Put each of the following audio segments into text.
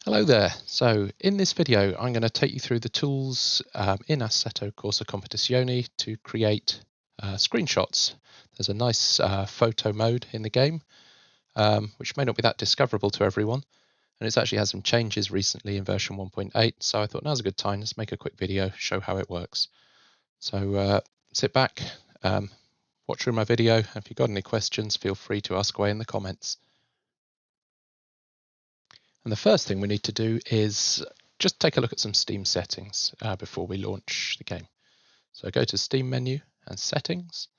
Hello there. So in this video, I'm going to take you through the tools in Assetto Corsa Competizione to create screenshots. There's a nice photo mode in the game, which may not be that discoverable to everyone. And it's actually had some changes recently in version 1.8. So I thought now's a good time. Let's make a quick video, show how it works. So sit back, watch through my video. If you've got any questions, feel free to ask away in the comments. And the first thing we need to do is just take a look at some Steam settings before we launch the game. So go to Steam menu and settings,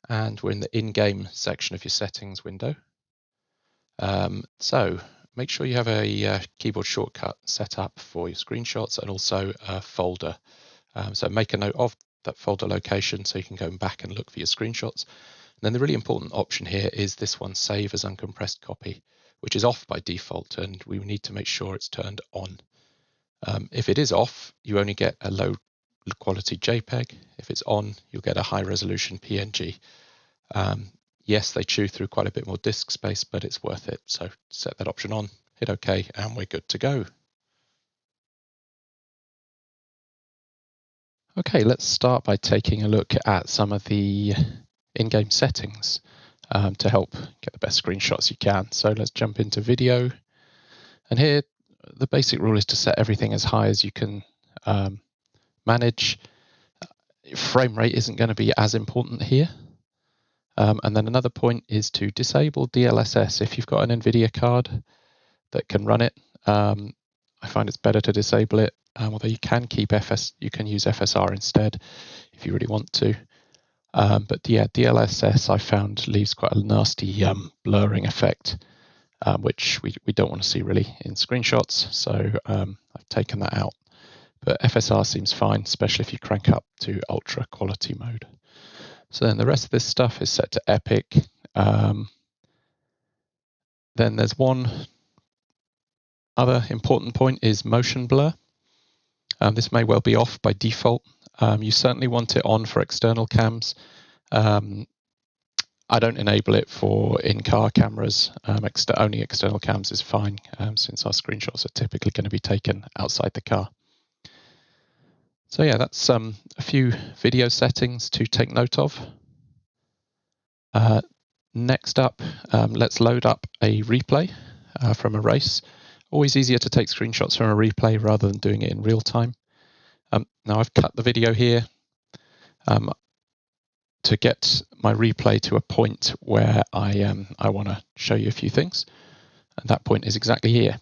and we're in the in-game section of your settings window. So make sure you have a keyboard shortcut set up for your screenshots and also a folder. So make a note of that folder location so you can go back and look for your screenshots. And then the really important option here is this one, save as uncompressed copy, which is off by default, and we need to make sure it's turned on. If it is off, you only get a low quality JPEG. If it's on, you'll get a high resolution PNG. Yes, they chew through quite a bit more disk space, but it's worth it. So set that option on, hit OK, and we're good to go. Okay, let's start by taking a look at some of the in-game settings to help get the best screenshots you can. So let's jump into video. And here, the basic rule is to set everything as high as you can manage. Frame rate isn't going to be as important here. And then another point is to disable DLSS. If you've got an NVIDIA card that can run it, I find it's better to disable it. Although you can keep you can use FSR instead if you really want to. But yeah, DLSS I found leaves quite a nasty blurring effect, which we don't want to see really in screenshots. So I've taken that out. But FSR seems fine, especially if you crank up to ultra quality mode. So then the rest of this stuff is set to epic. Then there's one other important point is motion blur. This may well be off by default. You certainly want it on for external cams. I don't enable it for in-car cameras. Only external cams is fine, since our screenshots are typically going to be taken outside the car. So yeah, that's a few video settings to take note of. Next up, let's load up a replay from a race. Always easier to take screenshots from a replay rather than doing it in real time. Now I've cut the video here to get my replay to a point where I want to show you a few things. And that point is exactly here.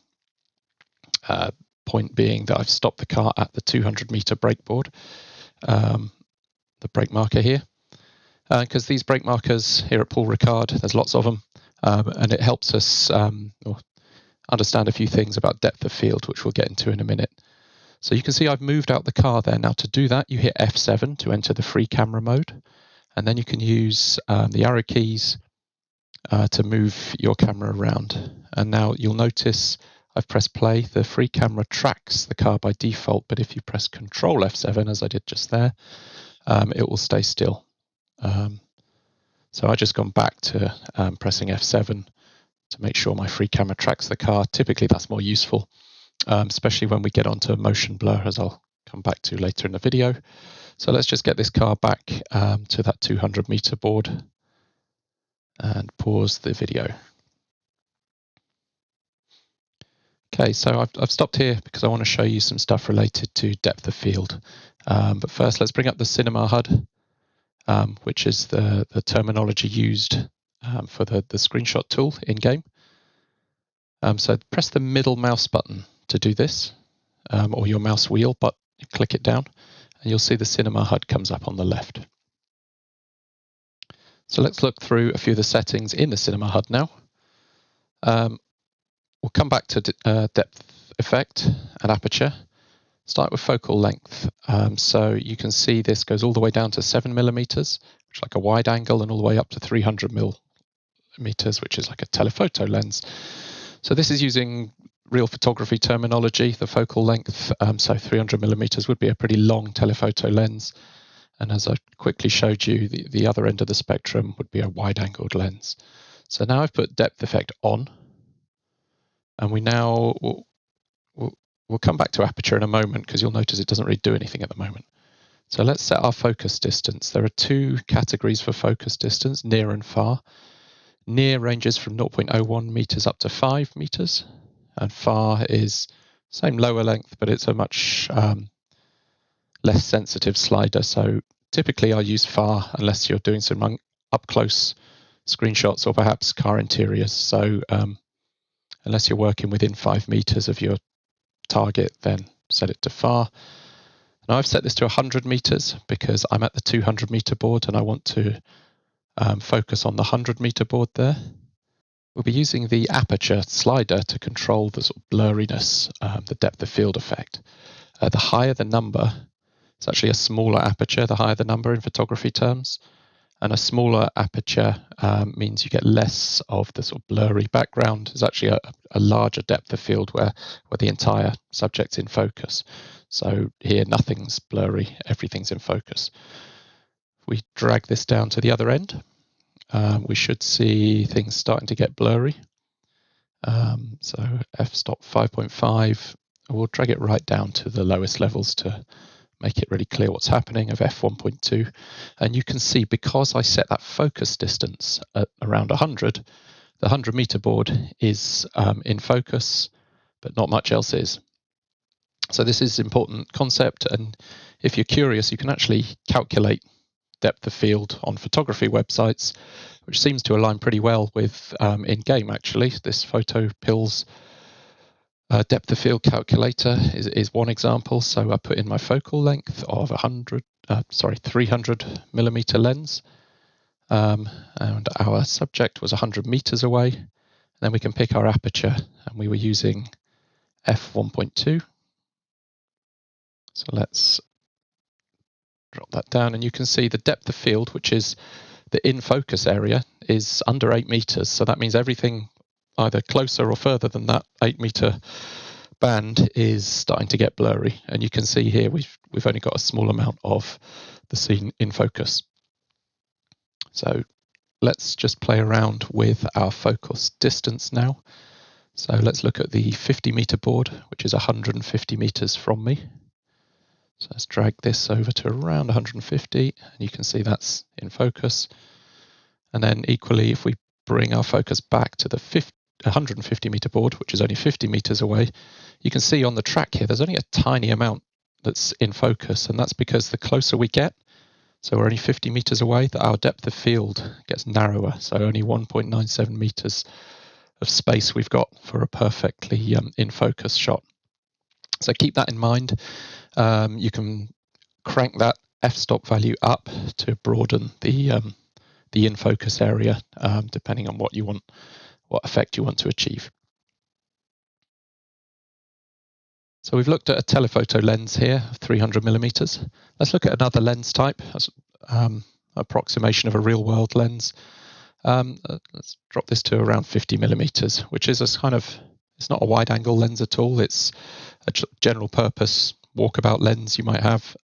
Point being that I've stopped the car at the 200-meter brake board, the brake marker here. Because these brake markers here at Paul Ricard, there's lots of them, and it helps us understand a few things about depth of field, which we'll get into in a minute. So you can see I've moved out the car there. Now to do that, you hit F7 to enter the free camera mode, and then you can use the arrow keys to move your camera around. And now you'll notice I've pressed play. The free camera tracks the car by default, but if you press Control F7, as I did just there, it will stay still. So I've just gone back to pressing F7 to make sure my free camera tracks the car. Typically that's more useful, especially when we get onto motion blur, as I'll come back to later in the video. So let's just get this car back to that 200-meter board and pause the video. Okay, so I've stopped here because I want to show you some stuff related to depth of field. But first, let's bring up the Cinema HUD, which is the terminology used for the screenshot tool in-game. So press the middle mouse button to do this, or your mouse wheel, but click it down, and you'll see the Cinema HUD comes up on the left. So let's look through a few of the settings in the Cinema HUD now. We'll come back to depth effect and aperture. Start with focal length. So you can see this goes all the way down to 7mm, which is like a wide angle, and all the way up to 300mm, which is like a telephoto lens. So this is using real photography terminology, the focal length. So 300mm would be a pretty long telephoto lens. And as I quickly showed you, the other end of the spectrum would be a wide-angled lens. So now I've put depth effect on. And we now We'll come back to aperture in a moment because you'll notice it doesn't really do anything at the moment. So let's set our focus distance. There are two categories for focus distance, near and far. Near ranges from 0.01 meters up to 5 meters, and far is same lower length, but it's a much less sensitive slider. So typically I use far unless you're doing some up close screenshots or perhaps car interiors. So unless you're working within 5 meters of your target, then set it to far. Now I've set this to 100 meters because I'm at the 200 meter board and I want to focus on the 100 meter board there. We'll be using the aperture slider to control the sort of blurriness, the depth of field effect. The higher the number, it's actually a smaller aperture, the higher the number in photography terms. And a smaller aperture means you get less of the sort of blurry background. There's actually a larger depth of field where the entire subject's in focus. So here nothing's blurry, everything's in focus. If we drag this down to the other end, we should see things starting to get blurry. So f-stop 5.5, we'll drag it right down to the lowest levels to make it really clear what's happening of f1.2. And you can see because I set that focus distance at around 100, the 100 meter board is in focus, but not much else is. So this is an important concept, and if you're curious, you can actually calculate depth of field on photography websites, which seems to align pretty well with in-game actually. This Photo Pills depth of field calculator is one example. So I put in my focal length of 300 millimeter lens, and our subject was 100 meters away. And then we can pick our aperture, and we were using f1.2. So let's drop that down, and you can see the depth of field, which is the in focus area, is under 8 meters. So that means everything either closer or further than that 8 meter band is starting to get blurry. And you can see here we've only got a small amount of the scene in focus. So let's just play around with our focus distance now. So let's look at the 50 meter board, which is 150 meters from me. So let's drag this over to around 150, and you can see that's in focus. And then equally, if we bring our focus back to the 150 meter board, which is only 50 meters away, you can see on the track here, there's only a tiny amount that's in focus. And that's because the closer we get, so we're only 50 meters away, that our depth of field gets narrower. So only 1.97 meters of space we've got for a perfectly in focus shot. So keep that in mind. You can crank that f-stop value up to broaden the in focus area, depending on what effect you want to achieve. So we've looked at a telephoto lens here of 300 millimeters. Let's look at another lens type, as approximation of a real world lens. Let's drop this to around 50 millimeters, which is it's not a wide angle lens at all. It's a general purpose walkabout lens you might have.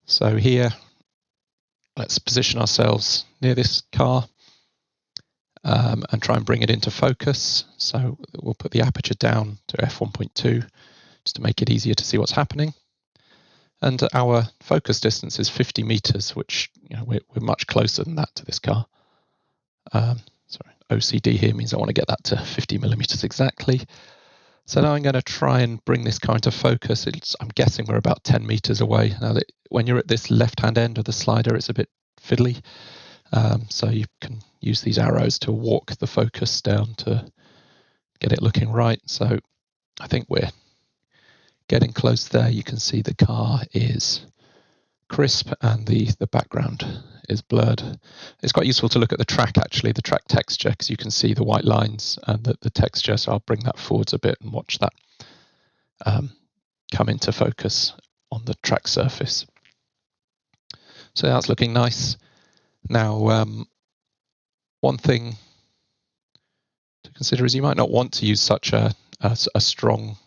So here, let's position ourselves near this car and try and bring it into focus. So we'll put the aperture down to f1.2 just to make it easier to see what's happening. And our focus distance is 50 meters, which we're much closer than that to this car. OCD here means I want to get that to 50 millimeters exactly. So now I'm going to try and bring this car into focus. I'm guessing we're about 10 meters away. Now, when you're at this left-hand end of the slider, it's a bit fiddly. So you can use these arrows to walk the focus down to get it looking right. So I think we're getting close there. You can see the car is crisp and the background is blurred. It's quite useful to look at the track, actually, the track texture, because you can see the white lines and the texture. So I'll bring that forwards a bit and watch that come into focus on the track surface. So that's looking nice. Now, one thing to consider is you might not want to use such a strong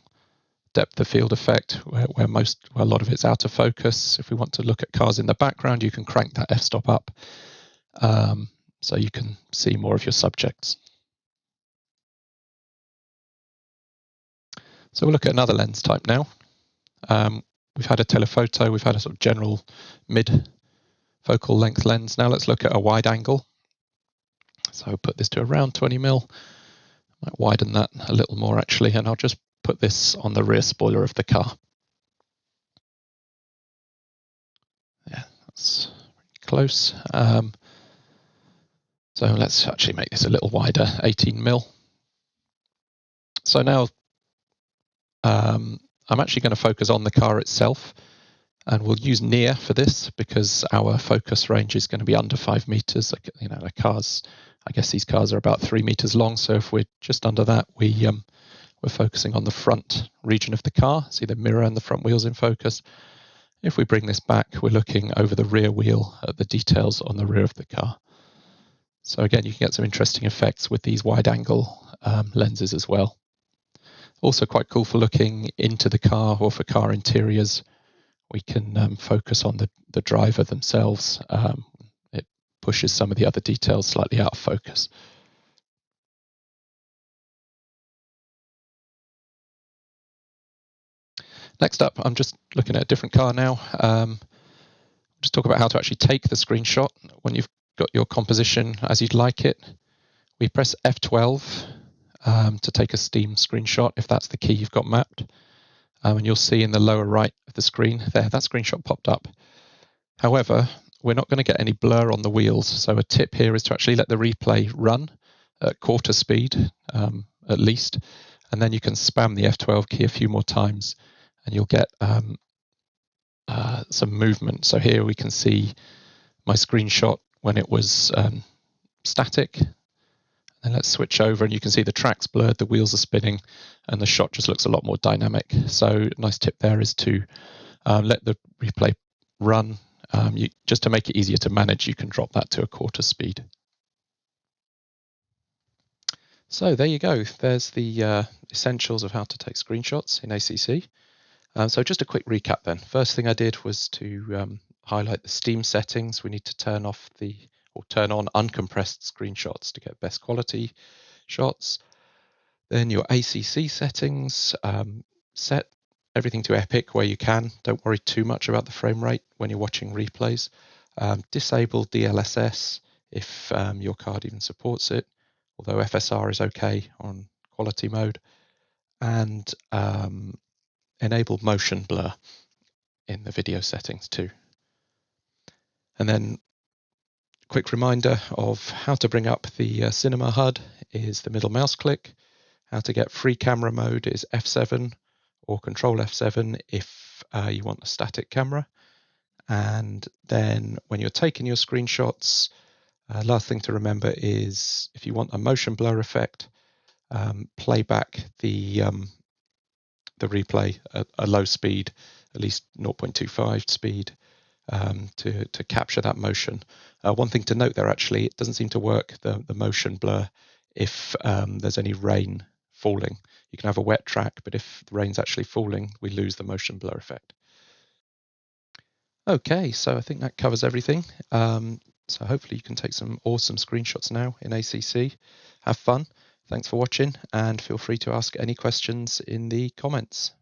depth of field effect where a lot of it's out of focus. If we want to look at cars in the background, you can crank that f-stop up so you can see more of your subjects. So we'll look at another lens type now. We've had a telephoto, we've had a sort of general mid-focal length lens. Now let's look at a wide angle. So I'll put this to around 20mm. Might widen that a little more actually, and I'll just put this on the rear spoiler of the car. Yeah, that's close. So let's actually make this a little wider, 18mm. So now I'm actually going to focus on the car itself, and we'll use near for this because our focus range is going to be under 5 meters. You know, I guess these cars are about 3 meters long. So if we're just under that, we're focusing on the front region of the car. See the mirror and the front wheels in focus. If we bring this back, we're looking over the rear wheel at the details on the rear of the car. So again, you can get some interesting effects with these wide angle lenses as well. Also quite cool for looking into the car or for car interiors. We can focus on the driver themselves. It pushes some of the other details slightly out of focus. Next up, I'm just looking at a different car now. Just talk about how to actually take the screenshot when you've got your composition as you'd like it. We press F12 to take a Steam screenshot if that's the key you've got mapped. And you'll see in the lower right of the screen there, that screenshot popped up. However, we're not going to get any blur on the wheels. So a tip here is to actually let the replay run at quarter speed, at least. And then you can spam the F12 key a few more times and you'll get some movement. So here we can see my screenshot when it was static. And let's switch over and you can see the track's blurred, the wheels are spinning, and the shot just looks a lot more dynamic. So a nice tip there is to let the replay run. Just to make it easier to manage, you can drop that to a quarter speed. So there you go. There's the essentials of how to take screenshots in ACC. So just a quick recap then. First thing I did was to highlight the Steam settings. We need to turn off or turn on uncompressed screenshots to get best quality shots. Then your ACC settings, set everything to epic where you can. Don't worry too much about the frame rate when you're watching replays. Disable DLSS if your card even supports it, although FSR is okay on quality mode. And enable motion blur in the video settings too. And then quick reminder of how to bring up the cinema HUD is the middle mouse click. How to get free camera mode is F7 or Control F7 if you want a static camera. And then when you're taking your screenshots, last thing to remember is if you want a motion blur effect, play back the replay at a low speed, at least 0.25 speed, to capture that motion. One thing to note there, actually, it doesn't seem to work, the motion blur, if there's any rain falling. You can have a wet track, but if the rain's actually falling, we lose the motion blur effect. Okay, so I think that covers everything. So hopefully you can take some awesome screenshots now in ACC. Have fun. Thanks for watching, and feel free to ask any questions in the comments.